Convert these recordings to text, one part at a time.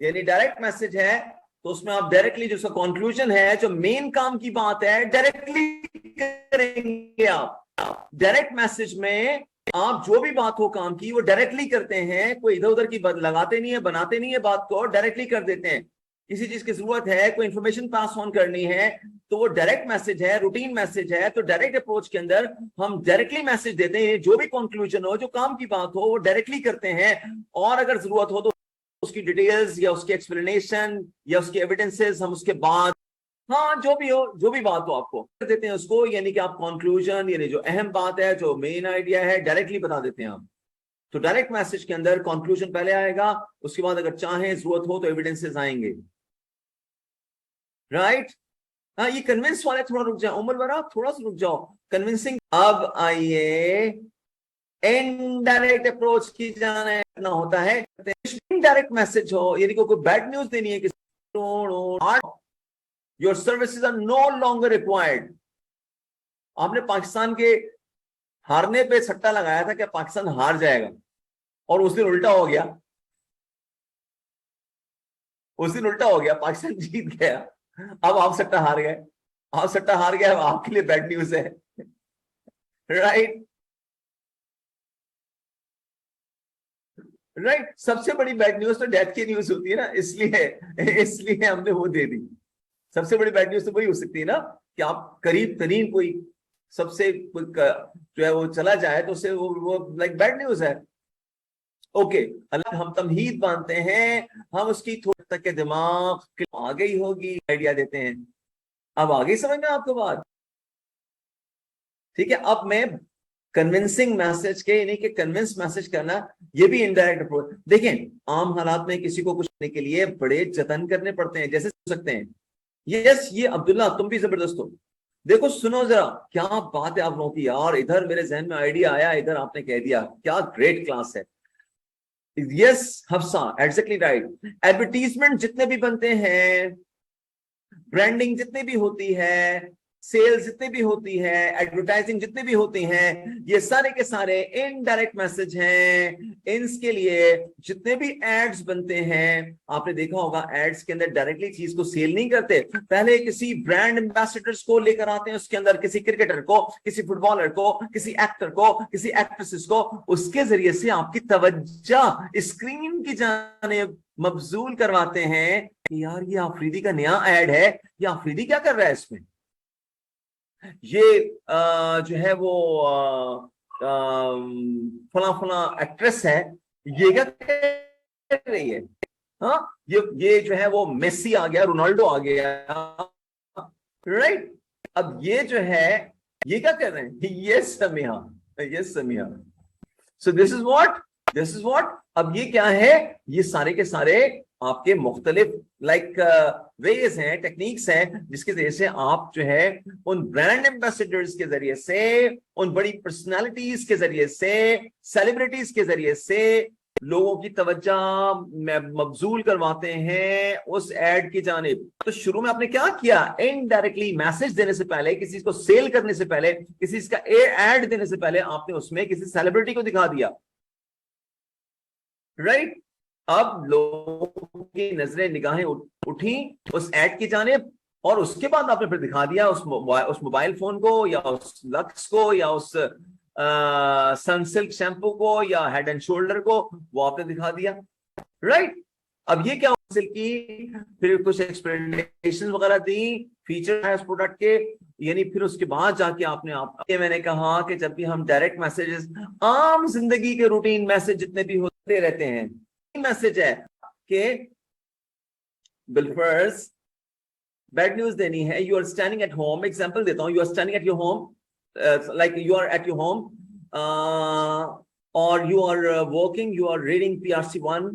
यानी direct message है तो उसमें आप डायरेक्टली जो कंक्लूजन है, जो मेन काम की बात है, डायरेक्टली करेंगे आप। डायरेक्ट मैसेज में आप जो भी बात हो काम की वो डायरेक्टली करते हैं, कोई इधर उधर की बात लगाते नहीं है, बनाते नहीं है, बात को डायरेक्टली कर देते हैं। किसी चीज की जरूरत है, कोई इंफॉर्मेशन पास ऑन करनी है तो वो डायरेक्ट मैसेज है, रूटीन मैसेज है। तो डायरेक्ट अप्रोच के अंदर हम डायरेक्टली मैसेज देते हैं, जो भी कंक्लूजन हो, जो काम की बात हो, वो डायरेक्टली करते हैं। और अगर जरूरत हो तो उसकी डिटेल्स या उसकी एक्सप्लेनेशन या उसके एविडेंसेस हम उसके बाद, हाँ जो भी हो, जो भी बात हो आपको कर देते हैं उसको। यानी कि आप कंक्लूजन, यानी जो अहम बात है, जो मेन आइडिया है, डायरेक्टली बता देते हैं आप। तो डायरेक्ट मैसेज के अंदर कंक्लूजन पहले आएगा, उसके बाद अगर चाहे जरूरत हो तो एविडेंसेस आएंगे। राइट। हाँ, ये कन्विंस वाले थोड़ा रुक जाओ, उमर बरा थोड़ा सा रुक जाओ। कन्विंसिंग अब आइए, इनडायरेक्ट अप्रोच की जाना ना होता है। इनडायरेक्ट मैसेज हो, यानी कोई बैड न्यूज देनी है किसी, your services are no longer required. आपने पाकिस्तान के हारने पे सट्टा लगाया था कि पाकिस्तान हार जाएगा, और उस दिन उल्टा हो गया। उस दिन उल्टा हो गया, पाकिस्तान जीत गया। अब आप सट्टा हार गए, आप सट्टा हार गए, अब आपके लिए बैड न्यूज है। राइट। राइट। सबसे बड़ी बैड न्यूज तो डेथ की न्यूज होती है ना, इसलिए इसलिए हमने वो दे दी। सबसे बड़ी बैड न्यूज तो वही हो सकती है ना, कि आप करीब तरीन कोई सबसे कोई जो है वो चला जाए तो उसे वो लाइक बैड न्यूज है। ओके। अल्लाह हम तमहीद बांधते हैं, हम उसकी थोड़ी तक के दिमाग आ गई होगी, आइडिया देते हैं। अब आगे समझ में आपको बात? ठीक है। अब मैं कन्विंसिंग मैसेज के, यानी कि कन्विंस मैसेज करना, ये भी इनडायरेक्ट अप्रोच। देखें, आम हालात में किसी को कुछ करने के लिए बड़े जतन करने पड़ते हैं, जैसे सकते हैं यस ये अब्दुल्ला तुम भी जबरदस्त हो, देखो सुनो जरा, क्या बात है आप लोगों की यार, इधर मेरे जहन में आइडिया आया, इधर आपने कह दिया, क्या ग्रेट क्लास है। Yes Hafsa, exactly right. Advertisement जितने भी बनते हैं, ब्रांडिंग जितनी भी होती है, सेल्स जितनी भी होती है, एडवर्टाइजिंग जितनी भी होती हैं, ये सारे के सारे इनडायरेक्ट मैसेज हैं। इनके लिए जितने भी एड्स बनते हैं, आपने देखा होगा एड्स के अंदर डायरेक्टली चीज को सेल नहीं करते, पहले किसी ब्रांड एम्बेसडर्स को लेकर आते हैं, उसके अंदर किसी क्रिकेटर को, किसी फुटबॉलर को, किसी एक्टर को, किसी एक्ट्रेसेस को, उसके जरिए से आपकी तवज्जो स्क्रीन की जानिब मबजूल करवाते हैं कि यार ये आफरीदी का नया ऐड है, ये आफरीदी क्या कर रहा है इसमें, ये जो है वो फला फला एक्ट्रेस है, ये क्या कर रही है। हाँ, ये जो है वो मेसी आ गया, रोनाल्डो आ गया। राइट। अब ये जो है, ये क्या कर रहे हैं, ये समिया, ये Samiya. So this is what अब ये क्या है, ये सारे के सारे आपके मुख्तलिफ लाइक वेज हैं, टेक्निक्स हैं, जिसके जरिए से आप जो है उन ब्रांड एम्बेसडर्स के जरिए से, उन बड़ी पर्सनालिटीज के जरिए से, सेलिब्रिटीज के जरिए से लोगों की तवज्जो मबजूल करवाते हैं उस एड की जानिब। तो शुरू में आपने क्या किया, इनडायरेक्टली मैसेज देने से पहले, किसी को सेल करने से पहले, किसी का एड देने से पहले, आपने उसमें किसी सेलिब्रिटी को दिखा दिया। राइट। अब लोगों की नजरें निगाहें उठी उस एड की जानिब, और उसके बाद आपने फिर दिखा दिया उस मोबाइल फोन को, या उस लक्स को, या उस सनसिल्क शैम्पू को, या हेड एंड शोल्डर को, वो आपने दिखा दिया। राइट। अब ये क्या की, फिर कुछ एक्सप्लेनेशन वगैरह दी, फीचर है उस प्रोडक्ट के, यानी फिर उसके बाद जाके आपने मैंने कहा कि जब भी हम डायरेक्ट मैसेजेस, आम जिंदगी के रूटीन मैसेज जितने भी होते रहते हैं, मैसेज है कि बिलफर्स बैड न्यूज देनी है, you are standing at home, example देता हूं, you are standing at your home, like you are at your home, और you are working, you are reading PRC1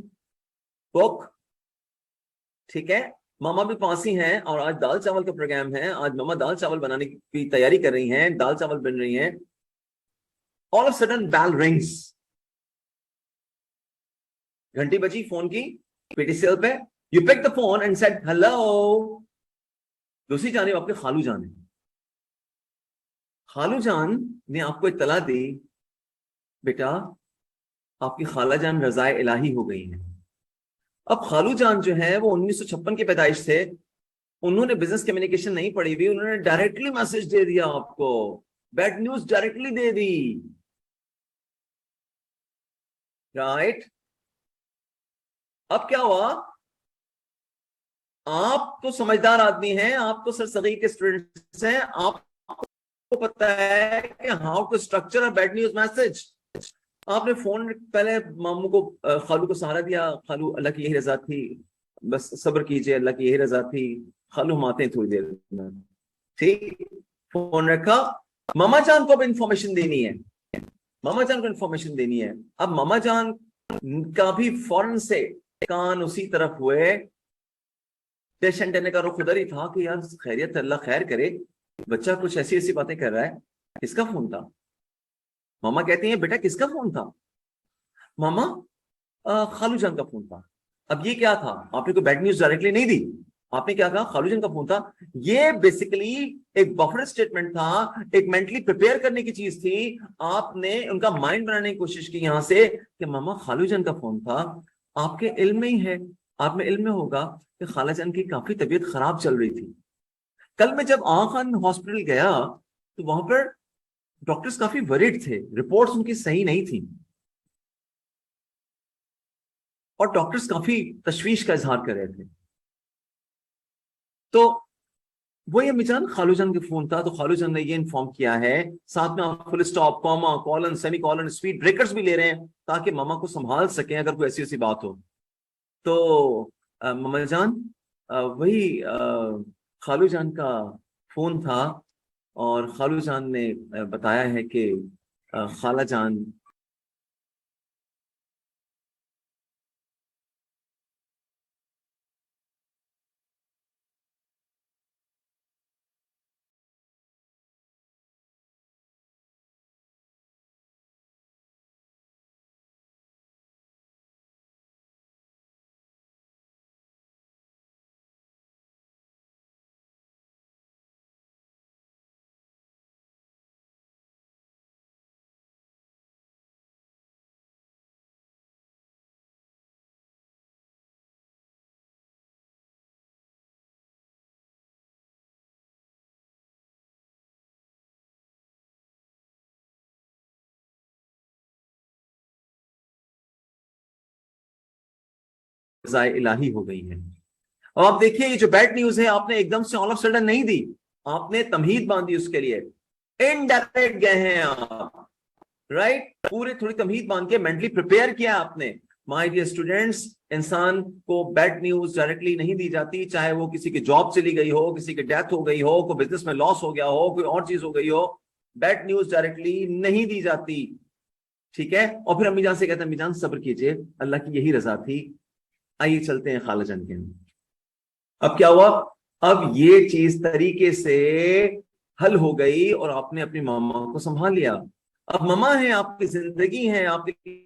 book. ठीक है, मामा भी पास ही हैं, और आज दाल चावल का प्रोग्राम है, आज मामा दाल चावल बनाने की तैयारी कर रही हैं, दाल चावल बन रही हैं। All of sudden bell rings, घंटी बजी फोन की, PTCL पे, you pick the phone and said hello. दूसरी जानिब आपके खालू जान है, खालू जान ने आपको इत्तला दी, बेटा आपकी खाला जान रजाए इलाही हो गई है, अब खालू जान जो है वो 1956 की पैदाइश थे, उन्होंने बिजनेस कम्युनिकेशन नहीं पढ़ी हुई, उन्होंने डायरेक्टली मैसेज दे दिया आपको, बैड न्यूज डायरेक्टली दे दी, राइट। अब क्या हुआ, आप तो समझदार आदमी हैं, आप तो सरसगी के स्टूडेंट्स हैं, आपको पता है कि how to structure a bad news message. आपने फोन पहले मामू को, खालू को सहारा दिया, खालू अल्लाह की यही रजा थी, बस सब्र कीजिए, अल्लाह की यही रजा थी, खालू हम आते हैं थोड़ी देर में, ठीक। फोन रखा, मामा जान को अब इंफॉर्मेशन देनी है, मामा जान को इंफॉर्मेशन देनी है। अब मामा जान का भी फौरन से कान उसी तरफ हुए, पेशेंट का रुख उधर ही था कि यार खैरियत, अल्लाह खैर करे, बच्चा कुछ ऐसी ऐसी बातें कर रहा है, किसका फोन था। मामा कहती हैं बेटा किसका फोन था। मामा खालू जान का फोन था। अब ये क्या था, आपने कोई बैड न्यूज डायरेक्टली नहीं दी, आपने क्या कहा, खालू जान का फोन था। ये बेसिकली एक बफर स्टेटमेंट था, एक मेंटली प्रिपेयर करने की चीज थी। आपने उनका माइंड बनाने की कोशिश की यहां से कि मामा खालू जान का फोन था। आपके इल्म में ही है, आप में इल्म में होगा कि खाला जान की काफी तबीयत खराब चल रही थी। कल मैं जब आखान हॉस्पिटल गया तो वहां पर डॉक्टर्स काफी वरीड थे, रिपोर्ट्स उनकी सही नहीं थी, और डॉक्टर्स काफी तशवीश का इजहार कर रहे थे। तो वो ये मिजान खालू जान के फोन था, तो खालू जान ने ये इन्फॉर्म किया है, साथ में आप full stop, comma, colon, semi colon, speed breakers भी ले रहे हैं ताकि मामा को संभाल सकें अगर कोई ऐसी ऐसी बात हो। तो मामा जान, वही खालू जान का फोन था, और खालू जान ने बताया है कि खाला जान रज़ाए इलाही हो गई है। अब आप देखिए, ये जो बैड न्यूज है आपने एकदम से ऑल ऑफ सडन नहीं दी, आपने तमहीद बांधी उसके लिए, इनडायरेक्ट गए हैं आप, राइट। पूरे थोड़ी तमहीद बांध के मेंटली प्रिपेयर किया आपने। माय डियर स्टूडेंट्स, इंसान को बैड न्यूज डायरेक्टली नहीं दी जाती, चाहे वो किसी की जॉब चली गई हो, किसी की डेथ हो गई हो, कोई बिजनेस में लॉस हो गया हो, कोई और चीज हो गई हो, बैड न्यूज डायरेक्टली नहीं दी जाती, ठीक है। और फिर अम्मी जान से कहते हैं अम्मी जान सब्र कीजिए, अल्लाह की यही रजा थी, आइए चलते हैं खाला जान के यहाँ। अब क्या हुआ, अब ये चीज तरीके से हल हो गई और आपने अपनी मामा को संभाल लिया। अब मामा है, आपकी जिंदगी है, आपकी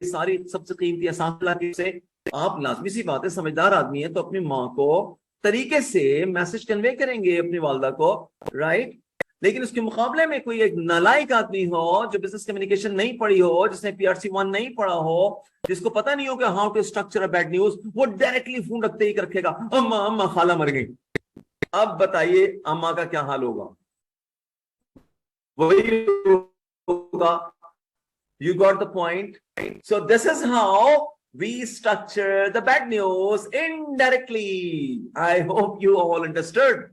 सारी सबसे कीमती एहसान से, आप लाजमी सी बात है, समझदार आदमी है तो अपनी माँ को तरीके से मैसेज कन्वे करेंगे अपनी वालदा को, राइट। लेकिन उसके मुकाबले में कोई एक नालायक आदमी हो, जो बिजनेस कम्युनिकेशन नहीं पढ़ी हो, जिसने PRC 1 नहीं पढ़ा हो, जिसको पता नहीं हो कि how to structure a bad news, वो डायरेक्टली फोन रखते ही रखेगा, अम्मा अम्मा खाला मर गई। अब बताइए अम्मा का क्या हाल होगा, वही होगा। You got the point. So this is how we structure the bad news indirectly. I hope you all understood.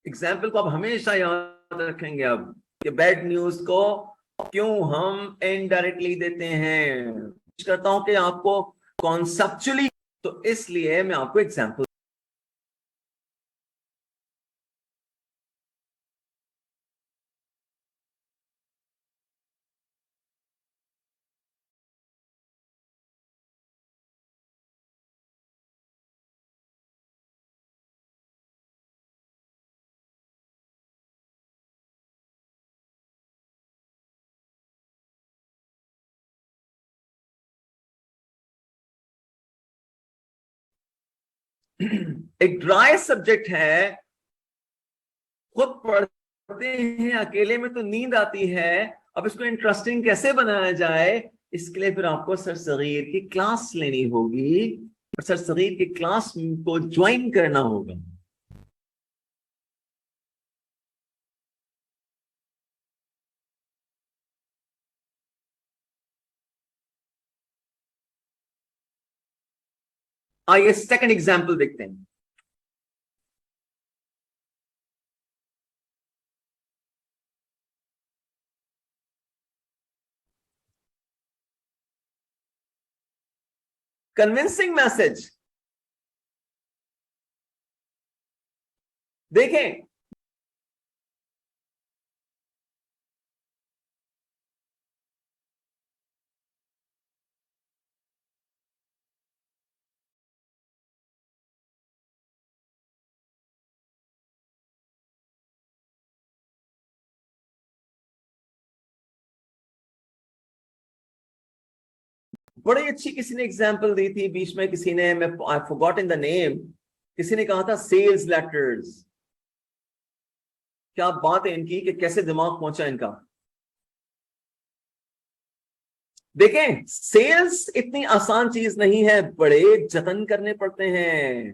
Example को आप हमेशा याद रखेंगे अब कि बैड न्यूज को क्यों हम इनडायरेक्टली देते हैं। कोशिश करता हूं कि आपको कॉन्सेप्चुअली, तो इसलिए मैं आपको एग्जाम्पल। एक ड्राई सब्जेक्ट है, खुद पढ़ते हैं अकेले में तो नींद आती है, अब इसको इंटरेस्टिंग कैसे बनाया जाए, इसके लिए फिर आपको सर सगीर की क्लास लेनी होगी और सर सगीर की क्लास को ज्वाइन करना होगा। आइए सेकंड एग्जाम्पल देखते हैं। कन्विंसिंग मैसेज देखें। बड़ी अच्छी किसी ने एग्जाम्पल दी थी बीच में, किसी ने, मैं I forgot in the name, किसी ने कहा था सेल्स लेटर्स। क्या बात है इनकी कि कैसे दिमाग पहुंचा इनका। देखें, सेल्स इतनी आसान चीज नहीं है, बड़े जतन करने पड़ते हैं,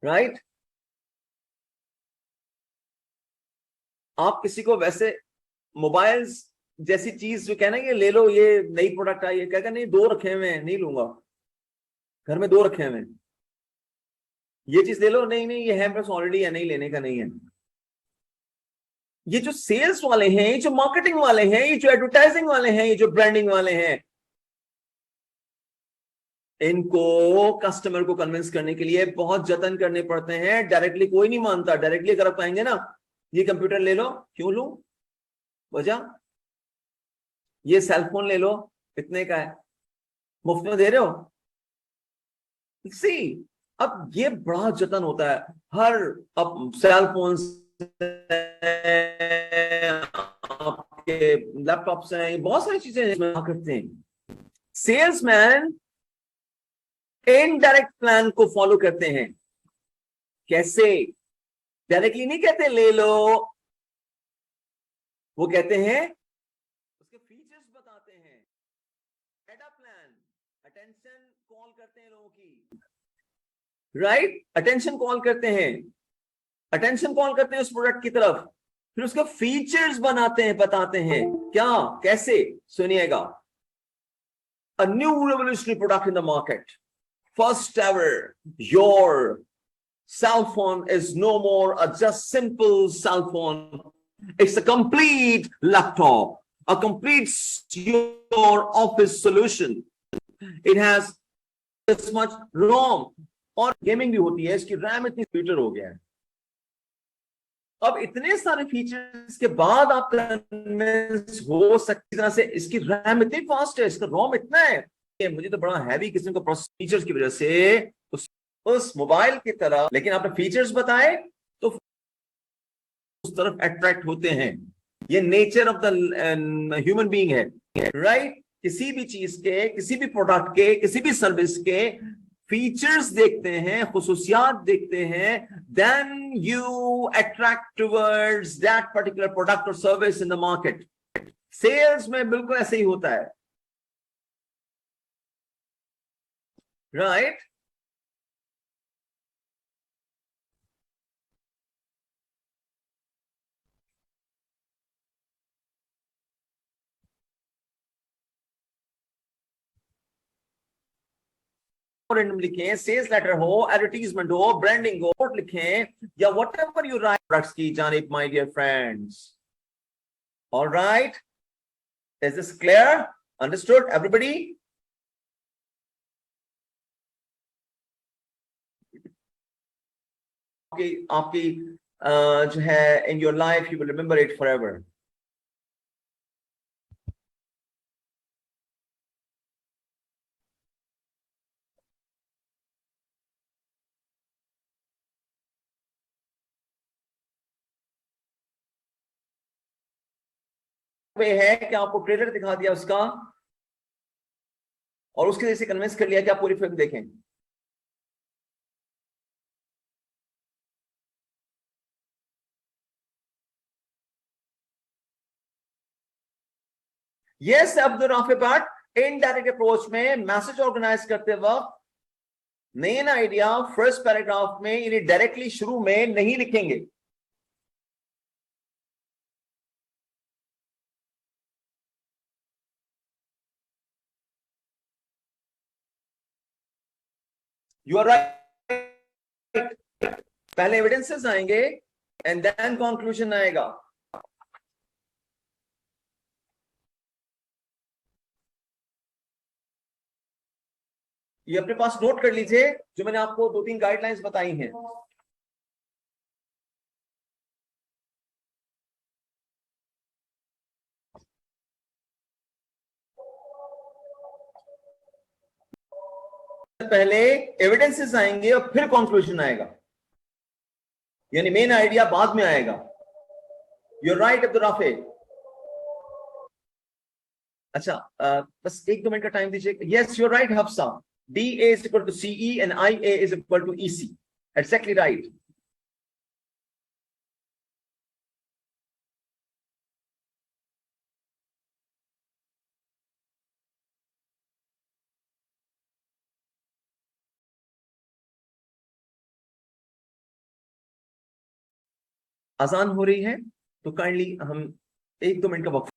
राइट। आप किसी को वैसे मोबाइल्स जैसी चीज जो कहना, ये ले लो, ये नई प्रोडक्ट आई है, कहेगा नहीं दो रखे हुए हैं नहीं लूंगा, घर में दो रखे हुए हैं। ये चीज ले लो, नहीं नहीं ये है बस ऑलरेडी है, नहीं लेने का नहीं है। ये जो सेल्स वाले हैं, ये जो मार्केटिंग वाले हैं, ये जो एडवर्टाइजिंग वाले हैं, ये जो ब्रांडिंग वाले हैं, इनको कस्टमर को कन्विंस करने के लिए बहुत जतन करने पड़ते हैं। डायरेक्टली कोई नहीं मानता। डायरेक्टली अगर आप कहेंगे ना ये कंप्यूटर ले लो, क्यों लूं, वजह, ये सेलफोन ले लो, कितने का है, मुफ्त में दे रहे हो, सी। अब ये बड़ा जतन होता है। हर, अब सेल फोन, आपके लैपटॉप्स हैं, बहुत सारी चीजें इसमें करते हैं। सेल्समैन इनडायरेक्ट प्लान को फॉलो करते हैं। कैसे? डायरेक्टली नहीं कहते ले लो, वो कहते हैं उसके फीचर्स बताते हैं, एडा प्लान, अटेंशन कॉल करते हैं लोगों की, राइट। अटेंशन कॉल करते हैं, अटेंशन कॉल करते हैं उस प्रोडक्ट की तरफ, फिर उसके फीचर्स बनाते हैं, बताते हैं क्या, कैसे, सुनिएगा। A new revolutionary product in the market. First ever, your cell phone is no more a just simple cell phone. It's a complete laptop, a complete your office solution. It has this much ROM, और gaming भी होती है, इसकी RAM इतनी स्पीडर हो गया है। अब इतने सारे फीचर्स के बाद आप कन्विंस हो सकती तरह से, इसकी रैम इतनी फास्ट है, इसका रोम इतना है, मुझे तो बड़ा हैवी किस्म का फीचर्स की वजह से उस मोबाइल की तरह, लेकिन आपने फीचर्स बताए तो उस तरफ अट्रैक्ट होते हैं। ये nature of the human being है, राइट। किसी भी चीज के, किसी भी प्रोडक्ट के, किसी भी सर्विस के फीचर्स देखते हैं, खुसूसियात देखते हैं, then you attract towards that particular product और service in the market. Sales में बिल्कुल ऐसे ही होता है, राइट। मेमोरेंडम लिखें, सेल्स लेटर हो, एडवर्टीजमेंट हो, ब्रांडिंग हो, लिखें या व्हाटएवर यू राइट प्रोडक्ट्स की जानिब my dear friends. Alright, is this clear? Understood everybody? आपकी जो है in your life you will remember it forever. है कि आपको ट्रेलर दिखा दिया उसका और उसके जैसे कन्विंस कर लिया कि आप पूरी फिल्म देखें. Yes Abdul Rafe Bhatt, indirect approach में मैसेज ऑर्गेनाइज करते वक्त मेन आइडिया फर्स्ट पैराग्राफ में यानी डायरेक्टली शुरू में नहीं लिखेंगे. You are right. पहले एविडेंसेस आएंगे एंड देन कंक्लूजन आएगा. ये अपने पास नोट कर लीजिए जो मैंने आपको 2-3 गाइडलाइंस बताई हैं. पहले एविडेंसेस आएंगे और फिर कंक्लूजन आएगा, यानी मेन आइडिया बाद में आएगा. You're right Abdul Rafay. अच्छा बस 1-2 मिनट का टाइम दीजिए. Yes you're right Hafsa. DA is equal to CE and IA is equal to EC. Exactly right. आसान हो रही है तो काइंडली हम 1-2 मिनट का वक्त.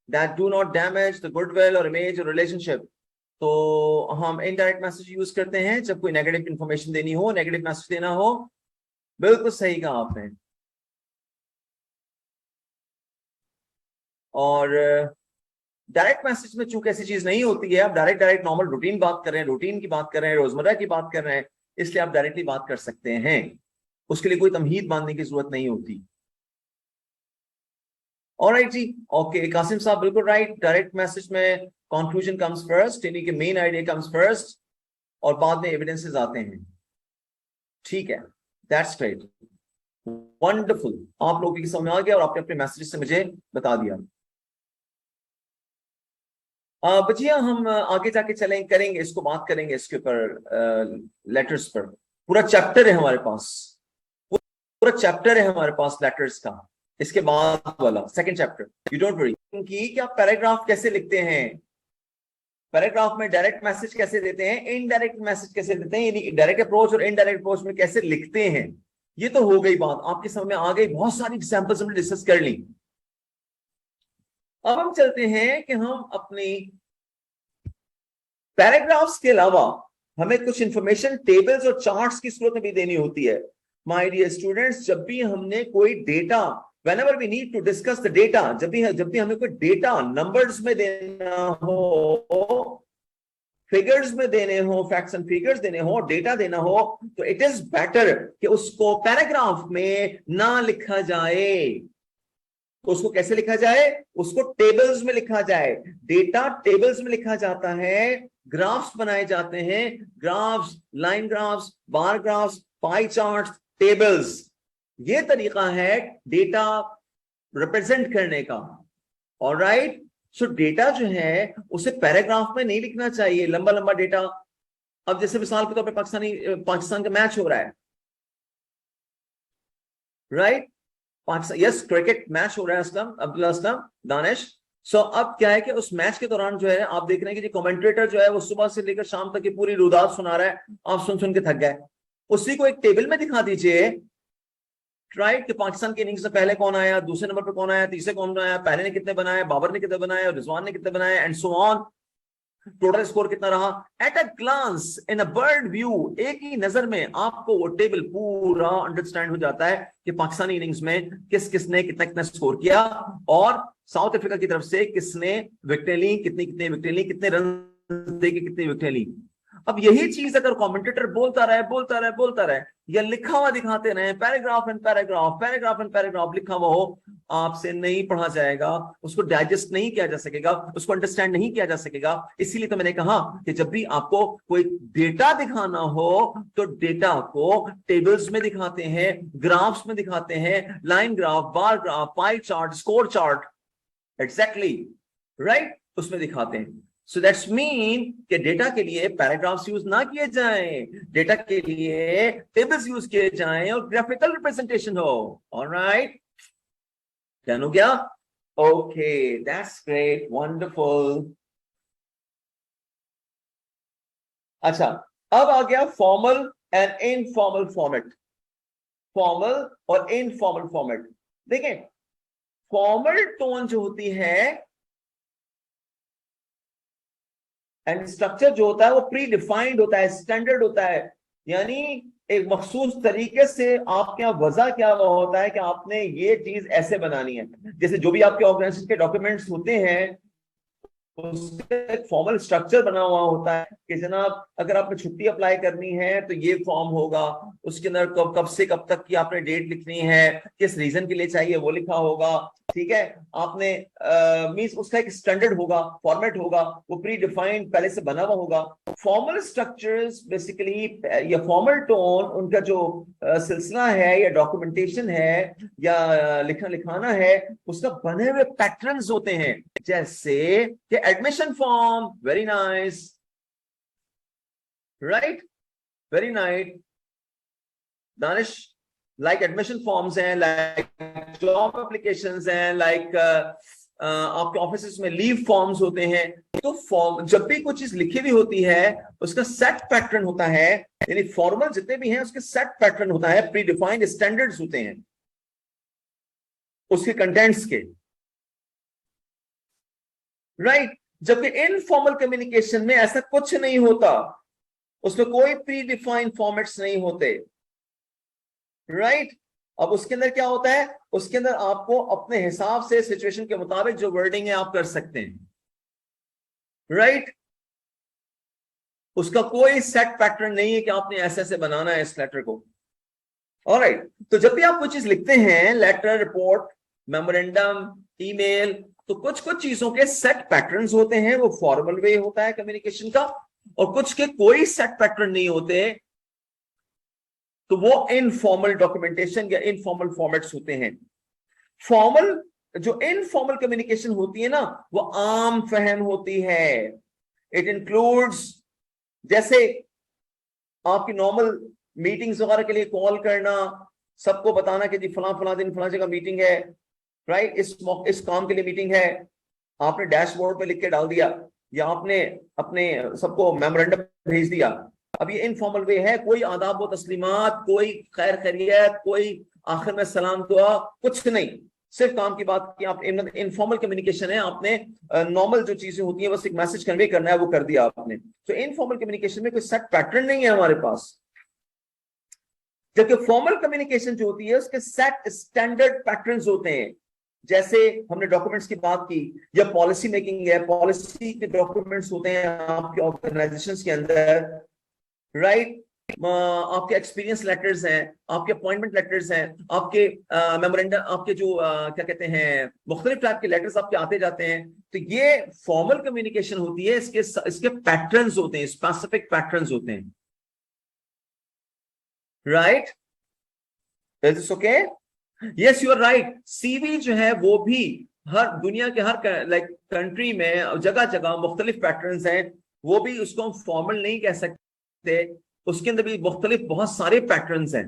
that do not damage the goodwill or image or relationship. तो हम इनडायरेक्ट मैसेज यूज करते हैं जब कोई नेगेटिव इंफॉर्मेशन देनी हो, नेगेटिव मैसेज देना हो. बिल्कुल सही कहा आपने. और डायरेक्ट मैसेज में चूंकि ऐसी चीज नहीं होती है, आप डायरेक्ट नॉर्मल रूटीन बात कर रहे हैं, रूटीन की बात कर रहे हैं, रोजमर्रा की बात कर रहे हैं, इसलिए आप डायरेक्टली बात कर सकते हैं. उसके लिए कोई तमहीद बांधने की जरूरत नहीं होती. ऑलराइट जी, ओके कासिम साहब बिल्कुल राइट. डायरेक्ट मैसेज में कंक्लूजन कम्स फर्स्ट, यानी कि मेन आइडिया कम्स फर्स्ट और बाद में एविडेंसेस आते हैं. ठीक है, दैट्स ग्रेट, वंडरफुल. आप लोगों की समझ आ गया और आपने अपने मैसेज से मुझे बता दिया. बच्चियां हम आगे जाके चलें, करेंगे इसको, बात करेंगे इसके ऊपर, लेटर्स पर. पूरा चैप्टर है हमारे पास, पूरा चैप्टर है हमारे पास लेटर्स का. इसके बाद वाला second chapter, you don't worry. कि आप पैराग्राफ कैसे लिखते हैं, पैराग्राफ में डायरेक्ट मैसेज कैसे देते हैं, इनडायरेक्ट मैसेज कैसे देते हैं, यानी डायरेक्ट अप्रोच और इनडायरेक्ट अप्रोच में कैसे लिखते हैं. ये तो हो गई बात, आपके समझ में आ गई. बहुत सारी एग्जांपल्स हमने डिस्कस कर ली. अब हम चलते हैं कि हम अपनी पैराग्राफ्स के अलावा हमें कुछ इंफॉर्मेशन टेबल्स और चार्ट्स की सूरत में भी देनी होती है. माय डियर स्टूडेंट्स, जब भी हमने कोई data whenever we need to discuss the data, जब भी हमें कोई डेटा नंबर्स में देना हो, फिगर्स में देने हो, फैक्ट्स एंड फिगर्स देने हो, डेटा देना हो, तो इट इज बेटर कि उसको पैराग्राफ में ना लिखा जाए। तो उसको कैसे लिखा जाए? उसको टेबल्स में लिखा जाए। डेटा टेबल्स में लिखा जाता है, ग्राफ्स बनाए जाते हैं, ग्राफ्स, लाइन ग्राफ्स, बार ग्राफ्स, पाई चार्ट्स, टेबल्स। ये तरीका है डेटा रिप्रेजेंट करने का। ऑलराइट, सो डेटा जो है उसे पैराग्राफ में नहीं लिखना चाहिए, लंबा लंबा डेटा। अब जैसे मिसाल के तौर पे पाकिस्तान का मैच हो रहा है, राइट? यस, क्रिकेट मैच हो रहा है असलम, अब्दुल्ला असलम, दानिश। सो अब क्या है कि उस मैच के दौरान जो है आप देख रहे हैं कि कमेंटेटर जो है वो सुबह से लेकर शाम तक की पूरी रुदात सुना रहा है, आप सुन सुन के थक गए। उसी को एक टेबल में दिखा दीजिए, राइट, कि पाकिस्तान की इनिंग्स से पहले कौन आया, दूसरे नंबर पे कौन आया, तीसरे कौन आया, पहले ने कितने बनाए, बाबर ने कितने बनाए, रिजवान ने कितने बनाए, and so on. Total score कितना रहा, at a glance, in a bird view, एक ही नजर में आपको वो टेबल पूरा अंडरस्टैंड हो जाता है कि पाकिस्तानी इनिंग्स में किस किसने कितना कितना स्कोर किया, और साउथ अफ्रीका की तरफ से किसने विकेटें ली, कितनी कितनी विकेटें ली, कितने रन देके कितनी विकेटें ली। अब यही चीज अगर कमेंटेटर बोलता रहे या लिखा हुआ दिखाते रहे, पैराग्राफ एंड पैराग्राफ लिखा हुआ हो, आपसे नहीं पढ़ा जाएगा, उसको डाइजेस्ट नहीं किया जा सकेगा, उसको अंडरस्टैंड नहीं किया जा सकेगा। इसीलिए तो मैंने कहा कि जब भी आपको कोई डेटा दिखाना हो तो डेटा को टेबल्स में दिखाते हैं, ग्राफ्स में दिखाते हैं, line graph, bar graph, pie chart, score chart, exactly right, उसमें दिखाते हैं। सो दैट्स मीन कि डेटा के लिए पैराग्राफ्स यूज ना किए जाएं, डेटा के लिए टेबल्स यूज किए जाएं और ग्राफिकल रिप्रेजेंटेशन हो। ऑलराइट, डन हो गया? Okay, that's great, wonderful. अच्छा, अब आ गया formal and informal format. Formal और इनफॉर्मल फॉर्मेट। देखें, फॉर्मल टोन जो होती है एंड स्ट्रक्चर जो होता है वो प्री डिफाइंड होता है, स्टैंडर्ड होता है, यानी एक मखसूस तरीके से आपके यहाँ वजह क्या होता है कि आपने ये चीज ऐसे बनानी है। जैसे जो भी आपके ऑर्गेनाइजेशन के डॉक्यूमेंट्स होते हैं उसका एक फॉर्मल स्ट्रक्चर बना हुआ होता है कि जनाब अगर आपने छुट्टी अप्लाई करनी है तो ये फॉर्म होगा, उसके अंदर कब से कब तक की आपने डेट लिखनी है, किस रीजन के लिए चाहिए वो लिखा होगा, ठीक है। आपने मींस उसका एक स्टैंडर्ड होगा, फॉर्मेट होगा, वो प्री डिफाइंड पहले से बना हुआ होगा। फॉर्मल स्ट्रक्चर्स बेसिकली या फॉर्मल टोन, उनका जो सिलसिला है या डॉक्यूमेंटेशन है या लिखना लिखाना है, उसका बने हुए पैटर्न्स होते हैं। जैसे कि admission form, very nice, right, very nice Danish, like admission forms हैं, लाइक जॉब एप्लीकेशंस हैं, लाइक आपके ऑफिस में लीव फॉर्म्स होते हैं। तो फॉर्म, जब भी कोई चीज लिखी हुई होती है उसका सेट पैटर्न होता है, यानी फॉर्मल जितने भी हैं उसके सेट पैटर्न होता है, प्री डिफाइंड स्टैंडर्ड्स होते हैं उसके कंटेंट्स के, राइट। जबकि इनफॉर्मल कम्युनिकेशन में ऐसा कुछ नहीं होता, उसमें कोई प्री डिफाइंड फॉर्मेट्स नहीं होते, राइट। अब उसके अंदर क्या होता है, उसके अंदर आपको अपने हिसाब से सिचुएशन के मुताबिक जो वर्डिंग है आप कर सकते हैं, राइट। उसका कोई सेट पैटर्न नहीं है कि आपने ऐसे ऐसे बनाना है इस लेटर को। ऑलराइट, तो जब भी आप कोई चीज लिखते हैं, लेटर, रिपोर्ट, मेमोरेंडम, ईमेल, तो कुछ कुछ चीजों के सेट पैटर्न्स होते हैं, वो फॉर्मल वे होता है कम्युनिकेशन का, और कुछ के कोई सेट पैटर्न नहीं होते, तो वो इनफॉर्मल डॉक्यूमेंटेशन या इनफॉर्मल फॉर्मेट्स होते हैं। फॉर्मल, जो इनफॉर्मल कम्युनिकेशन होती है ना, वो आम फहम होती है। इट इंक्लूड्स, जैसे आपकी नॉर्मल मीटिंग्स वगैरह के लिए कॉल करना, सबको बताना कि जी फलां फलां दिन फलां जगह मीटिंग है, राइट, इस काम के लिए मीटिंग है, आपने डैशबोर्ड पे लिख के डाल दिया, या आपने अपने सबको मेमोरेंडम भेज दिया। अब ये इनफॉर्मल वे है, कोई आदाब व तस्लीमात, कोई खैर खैरियत, कोई आखिर में सलाम दुआ, कुछ नहीं, सिर्फ काम की बात की। आप इनफॉर्मल कम्युनिकेशन है, आपने नॉर्मल जो चीजें होती है बस एक मैसेज कन्वे करना है, वो कर दिया आपने। तो इनफॉर्मल कम्युनिकेशन में कोई सेट पैटर्न नहीं है हमारे पास। जबकि फॉर्मल कम्युनिकेशन जो होती है उसके सेट स्टैंडर्ड पैटर्न्स होते हैं। जैसे हमने डॉक्यूमेंट्स की बात की, या पॉलिसी मेकिंग है, पॉलिसी के डॉक्यूमेंट्स होते हैं आपके ऑर्गेनाइजेशंस के अंदर, राइट। आपके एक्सपीरियंस लेटर्स हैं, आपके अपॉइंटमेंट लेटर्स हैं, आपके मेमोरेंडम, आपके जो क्या कहते हैं, मुख्तलिफ टाइप के लेटर्स आपके आते जाते हैं। तो ये फॉर्मल कम्युनिकेशन होती है, इसके पैटर्न्स होते हैं, स्पेसिफिक पैटर्न्स होते हैं, right. Is this okay? Yes, you are right. CV जो है वो भी हर दुनिया के हर लाइक कंट्री में जगह जगह मुख्तलिफ पैटर्न्स हैं, वो भी उसको हम फॉर्मल नहीं कह सकते, उसके अंदर भी मुख्तलिफ बहुत सारे पैटर्न्स हैं।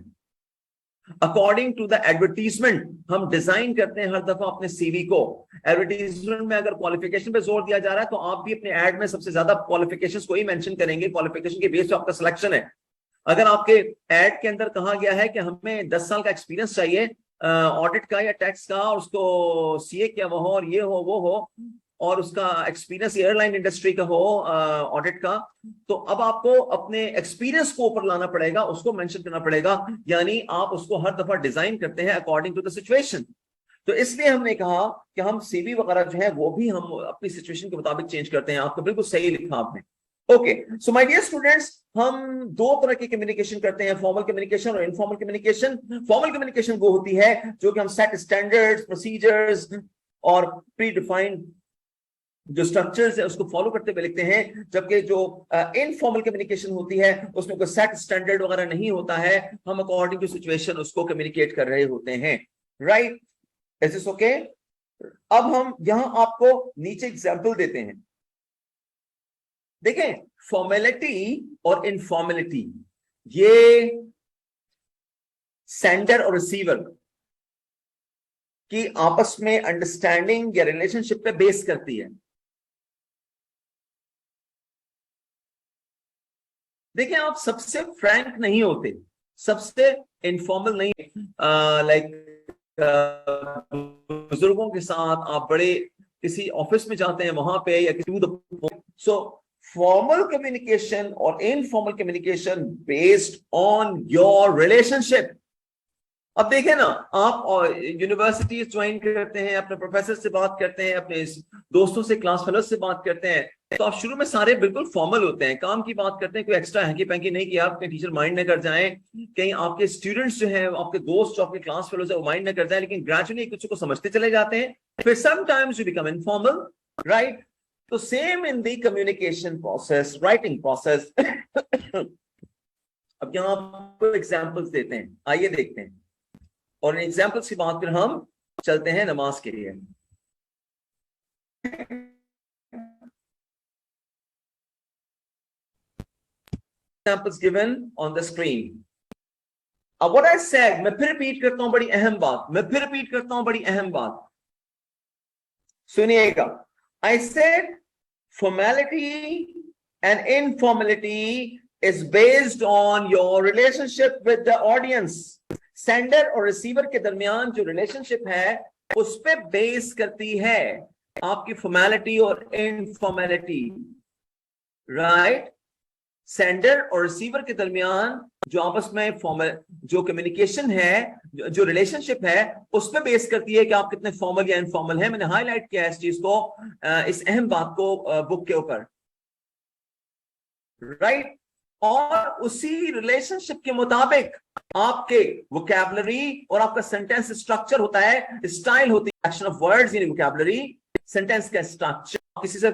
अकॉर्डिंग टू द एडवर्टीजमेंट हम डिजाइन करते हैं हर दफा अपने सीवी को। एडवर्टीजमेंट में अगर क्वालिफिकेशन पे जोर दिया जा रहा है तो आप भी अपने एड में सबसे ज्यादा क्वालिफिकेशंस को ही मेंशन करेंगे, क्वालिफिकेशन के बेस पे आपका सिलेक्शन है। अगर आपके एड के अंदर कहा गया है कि हमें 10 साल का एक्सपीरियंस चाहिए ऑडिट का या टैक्स का, और उसको सीए क्या वो हो और ये हो वो हो, और उसका एक्सपीरियंस एयरलाइन इंडस्ट्री का हो ऑडिट का, तो अब आपको अपने एक्सपीरियंस को ऊपर लाना पड़ेगा, उसको मेंशन करना पड़ेगा। यानी आप उसको हर दफा डिजाइन करते हैं अकॉर्डिंग टू द सिचुएशन। तो इसलिए हमने कहा कि हम सीवी वगैरह जो है वो भी हम अपनी सिचुएशन के मुताबिक चेंज करते हैं। आपको बिल्कुल सही लिखा आपने। Okay, so my dear students, हम दो तरह की कम्युनिकेशन करते हैं, फॉर्मल कम्युनिकेशन और इनफॉर्मल कम्युनिकेशन। फॉर्मल कम्युनिकेशन वो होती है जो कि हम सेट स्टैंडर्ड्स, प्रोसीजर्स और प्री डिफाइंड जो स्ट्रक्चर्स है उसको फॉलो करते हुए लिखते हैं। जबकि जो इनफॉर्मल कम्युनिकेशन होती है उसमें कोई सेट स्टैंडर्ड वगैरह नहीं होता है, हम अकॉर्डिंग टू सिचुएशन उसको कम्युनिकेट कर रहे होते हैं, राइट। Is this okay? अब हम यहां आपको नीचे एग्जांपल देते हैं। देखें, फॉर्मेलिटी और इनफॉर्मेलिटी ये सेंडर और रिसीवर की आपस में अंडरस्टैंडिंग या रिलेशनशिप पे बेस करती है। देखिए, आप सबसे फ्रैंक नहीं होते, सबसे इनफॉर्मल नहीं, लाइक बुजुर्गों के साथ आप बड़े किसी ऑफिस में जाते हैं वहां पे, या किसी सो फॉर्मल कम्युनिकेशन और informal communication based on your relationship. अब देखें ना, आप यूनिवर्सिटी ज्वाइन करते हैं, अपने प्रोफेसर से बात करते हैं, अपने दोस्तों से, क्लास फेलो से बात करते हैं, तो आप शुरू में सारे बिल्कुल फॉर्मल होते हैं, काम की बात करते हैं, कोई एक्स्ट्रा हैंकी पैंकी नहीं किया, आपके टीचर माइंड न कर जाएं, कहीं आपके स्टूडेंट्स जो हैं, आपके दोस्त जो आपके क्लास फेलो है वो माइंड न कर जाए, लेकिन ग्रेजुअली एक दूसरे को समझते चले जाते हैं, फिर sometimes you become informal, right. तो same in the communication process, writing process. अब यहां आपको एग्जाम्पल्स देते हैं, आइए देखते हैं, और इन एग्जाम्पल्स की बात फिर हम चलते हैं नमाज के लिए। Examples given on the screen. अब what I said, मैं फिर रिपीट करता हूं, बड़ी अहम बात, मैं फिर रिपीट करता हूं, बड़ी अहम बात सुनिएगा। I said formality and informality is based on your relationship with the audience. Sender और रिसीवर के दरमियान जो रिलेशनशिप है उस पे बेस करती है आपकी फॉर्मेलिटी और इनफॉर्मेलिटी, राइट। सेंडर और रिसीवर के दरमियान जो आपस में फॉर्मल जो कम्युनिकेशन है, जो रिलेशनशिप है, उस पे बेस करती है कि आप कितने फॉर्मल या इनफॉर्मल है। मैंने हाईलाइट किया है इस चीज को, इस अहम बात को बुक के ऊपर, राइट। और उसी रिलेशनशिप के मुताबिक आपके वोकैबुलरी और आपका सेंटेंस स्ट्रक्चर होता है, स्टाइल होती है, एक्शन ऑफ वर्ड्स यानी वोकैबुलरी, सेंटेंस का स्ट्रक्चर किसी से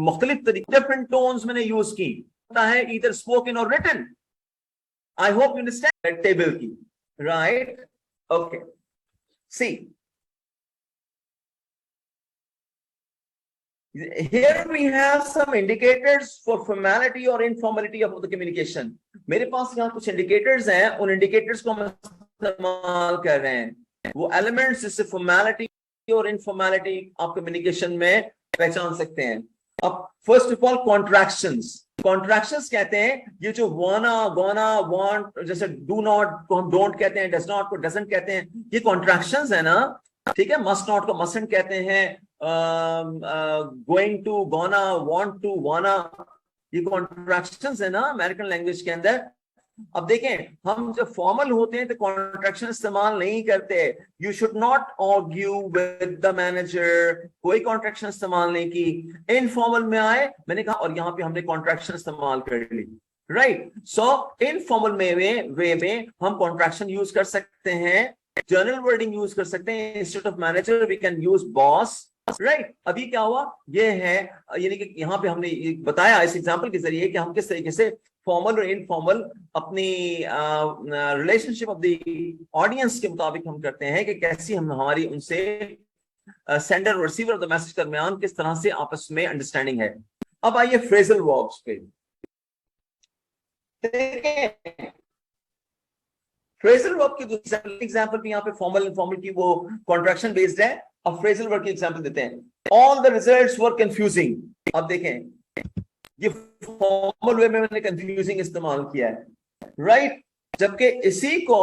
मुख्तलिफ तरीके, डिफरेंट टोन्स मैंने यूज की होता है, ईदर स्पोकन और written. I hope you understand table की, right. Okay, see here we have some indicators for formality or informality of the communication. मेरे पास यहाँ कुछ indicators हैं, उन indicators को हम इस्तेमाल कर रहे हैं, वो elements जिससे formality और informality आप communication में पहचान सकते हैं। अब first of all contractions कहते हैं, ये जो wanna, gonna, want, जैसे do not को हम don't कहते हैं, does not को doesn't कहते हैं, ये contractions है ना, ठीक है। must not को mustn't कहते हैं, going to, gonna, want to, wanna, ये कॉन्ट्रैक्शंस है ना अमेरिकन लैंग्वेज के अंदर। अब देखें, हम जब फॉर्मल होते हैं तो कॉन्ट्रैक्शन इस्तेमाल नहीं करते। You should not argue with the manager, कोई कॉन्ट्रैक्शन इस्तेमाल नहीं की। इनफॉर्मल में आए, मैंने कहा, और यहां पे हमने कॉन्ट्रैक्शन इस्तेमाल कर ली, राइट। सो इनफॉर्मल वे में हम कॉन्ट्रैक्शन यूज कर सकते हैं, जर्नल वर्डिंग यूज कर सकते हैं। Instead of manager we can use boss, right. अभी क्या हुआ, ये है, यानी कि यहाँ पे हमने बताया इस एग्जांपल के जरिए कि हम किस तरीके से फॉर्मल और इनफॉर्मल अपनी रिलेशनशिप ऑफ द ऑडियंस के मुताबिक हम करते हैं, कि कैसी हम हमारी उनसे सेंडर और रिसीवर ऑफ द मैसेज के दरमियान किस तरह से आपस में अंडरस्टैंडिंग है। अब आइए फ्रेजल वर्ब्स पे। फ्रेजल वर्ब की एग्जांपल भी यहाँ पे फॉर्मल इनफॉर्मल की वो कॉन्ट्रैक्शन बेस्ड है। अब फ्रेजल वर्ब की एग्जांपल देते हैं। All the results were confusing. अब देखें, ये फॉर्मल वे में मैंने कंफ्यूजिंग इस्तेमाल किया है, राइट। जबकि इसी को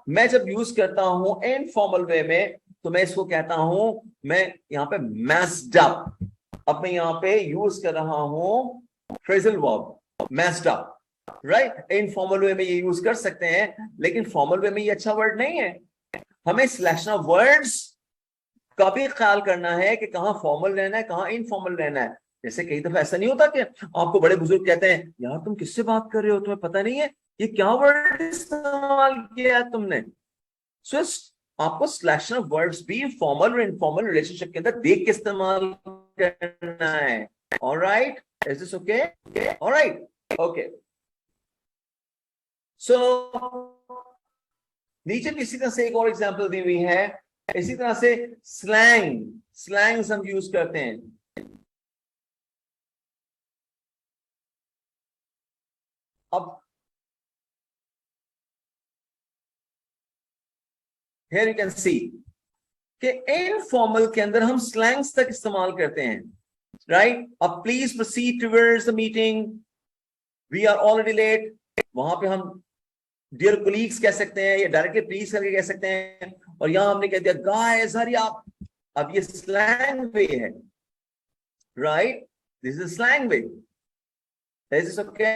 मैं जब यूज करता हूं इनफॉर्मल वे में, तो मैं इसको कहता हूं, मैं यहाँ पे मैस्ड अप। अब मैं यहाँ पे यूज कर रहा हूं phrasal verb messed up, right. Informal वे में ये यूज कर सकते हैं, लेकिन फॉर्मल वे में ये अच्छा वर्ड नहीं है। हमें सिलेक्शन ऑफ वर्ड्स का भी ख्याल करना है कि कहां फॉर्मल रहना है, कहां इनफॉर्मल रहना है। जैसे कई दफा ऐसा नहीं होता कि आपको बड़े बुजुर्ग कहते हैं, यार तुम किससे बात कर रहे हो, तुम्हें पता नहीं है ये क्या वर्ड इस्तेमाल किया है तुमने। सो आपको सिलेक्शन ऑफ वर्ड्स भी फॉर्मल और इनफॉर्मल रिलेशनशिप के अंदर देख के इस्तेमाल करना है। Alright, is this okay? Alright, okay. So नीचे भी इसी तरह से एक और एग्जांपल दी हुई है। इसी तरह से स्लैंग्स हम यूज करते हैं। अब here you can see कि इनफॉर्मल के अंदर हम स्लैंग्स तक इस्तेमाल करते हैं, राइट। अब please proceed towards the meeting, we are already late. वहां पे हम डियर कोलीग्स कह सकते हैं, या डायरेक्टली प्लीज करके कह सकते हैं, और यहां हमने कह दिया गाइस हरी अप। अब ये स्लैंग वे है, right. This is slang way. Is this okay?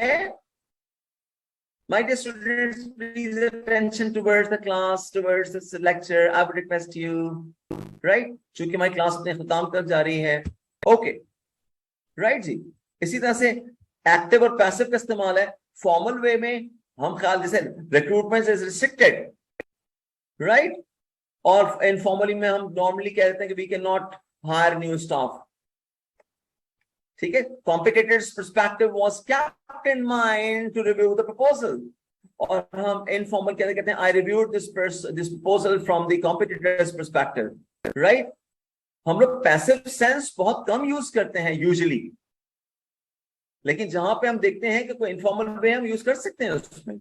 My dear students, please attention towards the class, towards this lecture. I would request you, right? चूंकि हमारी क्लास अपने खत्म कर जा रही है, ओके, राइट जी। इसी तरह से एक्टिव और पैसिव का इस्तेमाल है। फॉर्मल वे में हम ख्याल, जैसे रिक्रूटमेंट इज रिस्ट्रिक्टेड, राइट। और इनफॉर्मली में हम नॉर्मली कह देते हैं कि we can not hire new staff, ठीक है। Competitors perspective was kept in mind to review the proposal, और हम इनफॉर्मल क्या कहते हैं, I reviewed this proposal from the competitors perspective, right. हम लोग पैसिव सेंस बहुत कम यूज करते हैं यूजुअली, लेकिन जहां पे हम देखते हैं कि कोई इनफॉर्मल वे हम यूज कर सकते हैं उसमें,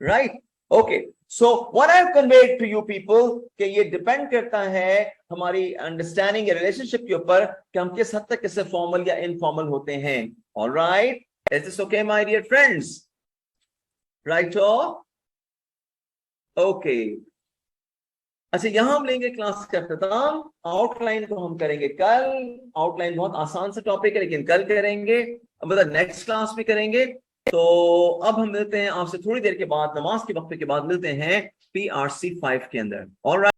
right. Okay, so what I have conveyed to you people, कि ये डिपेंड करता है हमारी अंडरस्टैंडिंग या रिलेशनशिप के ऊपर कि हम किस हद तक इससे फॉर्मल या इनफॉर्मल होते हैं। Alright, is this okay my dear friends? Right, okay. अच्छा, यहां हम लेंगे क्लास का खत्म। आउटलाइन को हम करेंगे कल। आउटलाइन बहुत आसान सा टॉपिक है, लेकिन कल करेंगे, मतलब नेक्स्ट क्लास में करेंगे। तो अब हम मिलते हैं आपसे थोड़ी देर के बाद, नमाज के वक्त के बाद मिलते हैं PRC 5 के अंदर। ऑलराइट।